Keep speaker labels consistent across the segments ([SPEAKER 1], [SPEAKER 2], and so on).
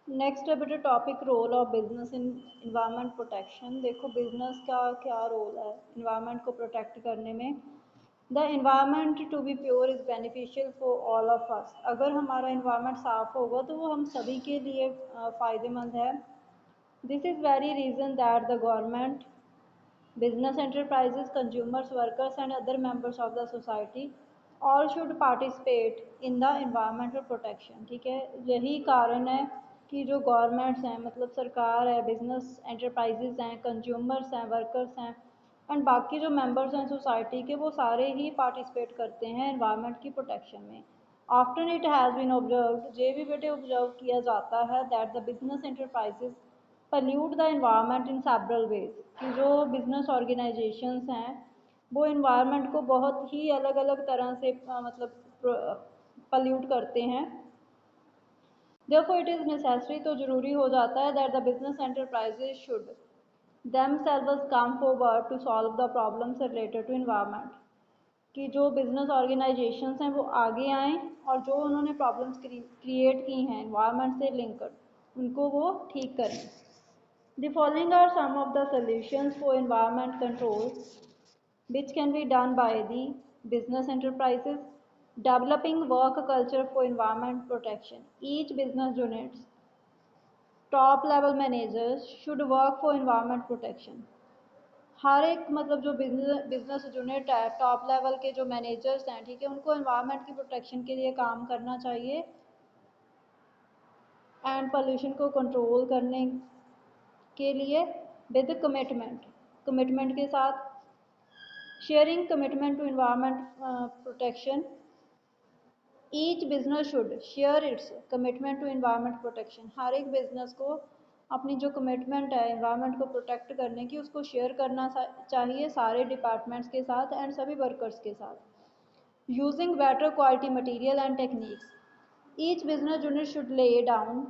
[SPEAKER 1] Next है बेटा topic role of business in environment protection. देखो बिजनेस का क्या रोल है इन्वायरमेंट को प्रोटेक्ट करने में। The environment to be pure is beneficial for all of us. अगर हमारा इन्वायरमेंट साफ होगा तो वो हम सभी के लिए फ़ायदेमंद है। This is very reason that the government, business enterprises, consumers, workers and other members of the society all should participate in the environmental protection। ठीक है, यही कारण है कि जो गवर्नमेंट्स हैं मतलब सरकार है, बिजनेस एंटरप्राइजेज हैं, कंज्यूमर्स हैं, वर्कर्स हैं एंड बाकी जो मेंबर्स हैं सोसाइटी के वो सारे ही पार्टिसिपेट करते हैं एनवायरनमेंट की प्रोटेक्शन में। After it has been observed, ये भी बेटे ऑब्जर्व किया जाता है that the business enterprises pollute the environment in several ways, कि जो बिजनेस ऑर्गेनाइजेशंस हैं वो इन्वायरमेंट को बहुत ही अलग अलग तरह से मतलब पल्यूट करते हैं। Therefore it is necessary, तो जरूरी हो जाता है that the business enterprises should themselves come forward to solve the problems related to environment, कि जो बिजनेस ऑर्गेनाइजेशंस हैं वो आगे आएँ और जो उन्होंने प्रॉब्लम्स क्रिएट की हैं एनवायरनमेंट से लिंक्ड उनको वो ठीक करें। The following are some of the solutions for environment control which can be done by the business enterprises. Developing work culture for environment protection. Each business unit's top level managers should work for environment protection. हर एक मतलब जो business unit है top level के जो managers हैं ठीक है उनको एनवायरनमेंट की प्रोटेक्शन के लिए काम करना चाहिए एंड पोल्यूशन को कंट्रोल करने के लिए विद कमिटमेंट के साथ। Sharing commitment to environment protection. Each business should share its commitment to environment protection. हर एक बिजनेस को अपनी जो कमिटमेंट है एनवायरनमेंट को प्रोटेक्ट करने की उसको शेयर करना चाहिए सारे डिपार्टमेंट्स के साथ एंड सभी वर्कर्स के साथ। Using better quality material and techniques. Each business unit should lay down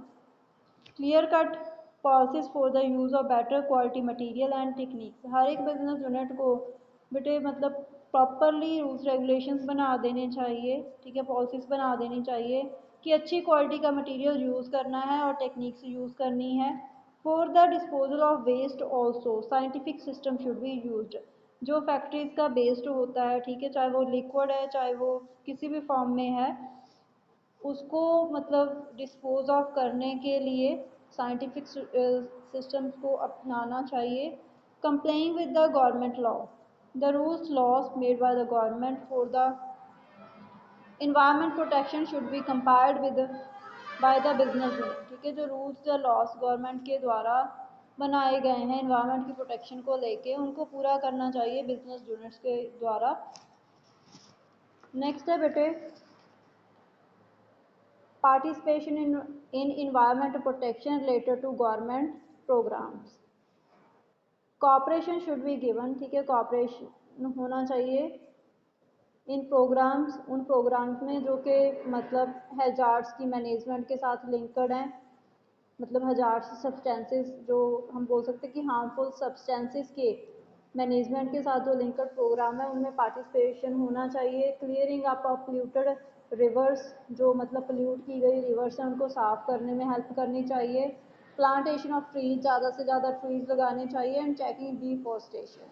[SPEAKER 1] clear cut policies for the use of better quality material and techniques. हर एक बिजनेस यूनिट को बेटे मतलब प्रॉपरली रूल्स रेगुलेशंस बना देने चाहिए ठीक है, पॉलिसीज बना देनी चाहिए कि अच्छी क्वालिटी का मटेरियल यूज़ करना है और टेक्निक्स यूज़ करनी है। For the disposal of waste also scientific system should be used. जो फैक्ट्रीज का वेस्ट होता है ठीक है, चाहे वो लिक्विड है चाहे वो किसी भी फॉर्म में है, उसको मतलब डिस्पोज ऑफ करने के लिए साइंटिफिक सिस्टम्स को अपनाना चाहिए। Complying with the government law. The rules loss made by the government for the environment protection should be complied with by the business unit। ठीक है, जो रूल्स या लॉस गवर्नमेंट के द्वारा बनाए गए हैं एनवायरनमेंट की प्रोटेक्शन को लेके उनको पूरा करना चाहिए बिजनेस यूनिट्स के द्वारा। नेक्स्ट है बेटे participation in environment protection related to government programs। Cooperation should be given. ठीक है, कॉपरेशन होना चाहिए इन प्रोग्राम्स उन प्रोग्राम्स में जो कि मतलब हैजार्ड्स की मैनेजमेंट के साथ लिंक्ड हैं। मतलब हजार्ड्स सब्सटेंसेस जो हम बोल सकते हैं कि हार्मफुल सब्सटेंसेस के मैनेजमेंट के साथ जो लिंक्ड प्रोग्राम है उनमें पार्टिसिपेशन होना चाहिए। Clearing up of polluted reverse, जो मतलब पोल्यूट की गई रिवर्स हैं उनको साफ़ करने में हेल्प करनी चाहिए। प्लांटेशन ऑफ ट्रीज, ज़्यादा से ज़्यादा ट्रीज लगाने चाहिए एंड चेकिंग डिफॉरेस्टेशन।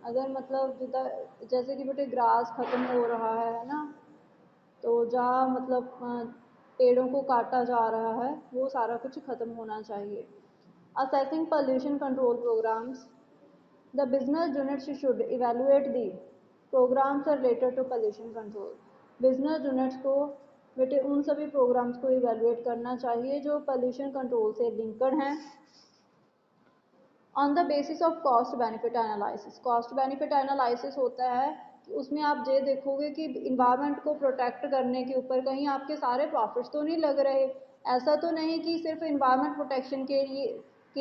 [SPEAKER 1] अगर मतलब जिधर जैसे कि बेटे ग्रास ख़त्म हो रहा है ना, तो जहाँ मतलब पेड़ों को काटा जा रहा है वो सारा कुछ ख़त्म होना चाहिए। Assessing pollution control programs. The business units should evaluate the programs related to pollution control. Business units को बेटे उन सभी प्रोग्राम्स को इवेलुएट करना चाहिए जो पोल्यूशन कंट्रोल से लिंक्ड हैं on the basis of cost benefit analysis. Cost benefit analysis होता है कि उसमें आप ये देखोगे कि इन्वायरमेंट को प्रोटेक्ट करने के ऊपर कहीं आपके सारे प्रॉफिट्स तो नहीं लग रहे। ऐसा तो नहीं कि सिर्फ इन्वायरमेंट प्रोटेक्शन के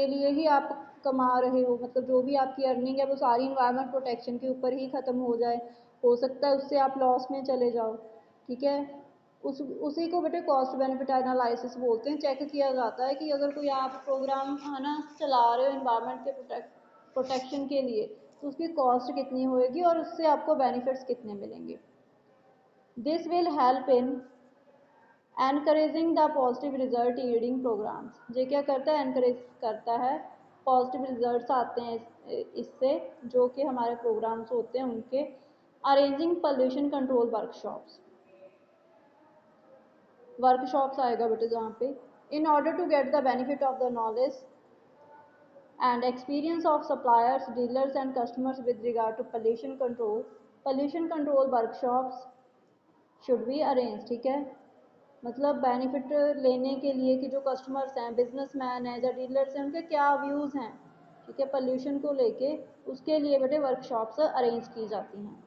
[SPEAKER 1] लिए ही आप कमा रहे हो, मतलब जो भी आपकी अर्निंग है वो सारी इन्वायरमेंट प्रोटेक्शन के ऊपर ही ख़त्म हो जाए। हो सकता है उससे आप लॉस में चले जाओ। ठीक है, उसी को बेटे कॉस्ट बेनिफिट एनालिसिस बोलते हैं। चेक किया जाता है कि अगर कोई आप प्रोग्राम है ना चला रहे हो इन्वायरमेंट के प्रोटेक्शन के लिए तो उसकी कॉस्ट कितनी होएगी और उससे आपको बेनिफिट्स कितने मिलेंगे। This will help in encouraging the positive result yielding programmes, ये क्या करता है, एनकरेज करता है, पॉजिटिव रिजल्ट्स आते हैं इससे, जो कि हमारे प्रोग्राम्स होते हैं उनके। अरेंजिंग पोल्यूशन कंट्रोल वर्कशॉप्स आएगा बेटे जहाँ पे, in order to get the benefit of the knowledge and experience of suppliers, dealers and customers with regard to pollution control. Pollution control workshops should be arranged, ठीक है। मतलब benefit लेने के लिए कि जो कस्टमर्स हैं, बिजनेसमैन हैं या डीलर्स हैं, उनके क्या व्यूज़ हैं, ठीक है, पोल्यूशन को लेके, उसके लिए बेटे वर्कशॉप्स अरेंज की जाती हैं।